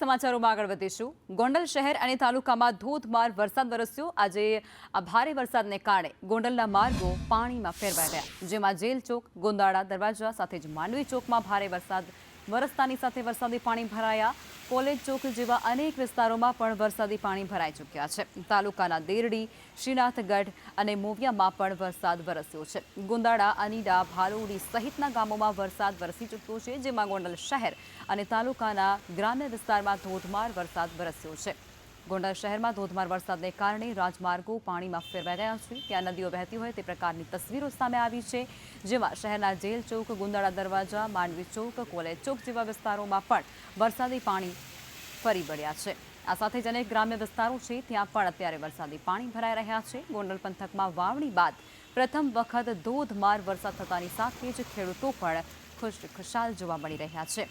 સમાચારોમાં આગળ વધીશું. ગોંડલ શહેર અને તાલુકામાં ધોધમાર વરસાદ વરસ્યો. આજે આ ભારે વરસાદને કારણે ગોંડલના માર્ગો પાણીમાં ફેરવાઈ ગયા, જેમાં જેલ ચોક, ગોંદાળા દરવાજા સાથે જ માંડવી ચોકમાં ભારે વરસાદ વરસતાની સાથે વરસાદી પાણી ભરાયા. કોલેજ ચોક જેવા અનેક વિસ્તારોમાં પણ વરસાદી પાણી ભરાઈ ચૂક્યા છે. તાલુકાના દેરડી, શ્રીનાથગઢ અને મોવિયામાં પણ વરસાદ વરસ્યો છે. ગોંદાળા, અનીડા, ભાલોડી સહિતના ગામોમાં વરસાદ વરસી ચૂક્યો છે, જેમાં ગોંડલ શહેર અને તાલુકાના ગ્રામ્ય વિસ્તારમાં ધોધમાર વરસાદ વરસ્યો છે. ગોંડલ શહેરમાં ધોધમાર વરસાદને કારણે રાજમાર્ગો પાણીમાં ફેરવાઈ ગયા છે. ત્યાં નદીઓ વહેતી હોય તે પ્રકારની તસવીરો સામે આવી છે, જેમાં શહેરના જેલ ચોક, ગોંદાળા દરવાજા, માંડવી ચોક, કોલેજ ચોક જેવા વિસ્તારોમાં પણ વરસાદી પાણી ફરી વળ્યા છે. આ સાથે જ અનેક ગ્રામ્ય વિસ્તારો છે, ત્યાં પણ અત્યારે વરસાદી પાણી ભરાઈ રહ્યા છે. ગોંડલ પંથકમાં વાવણી બાદ પ્રથમ વખત ધોધમાર વરસાદ થતાની સાથે જ ખેડૂતો પણ ખુશખુશાલ જોવા મળી રહ્યા છે.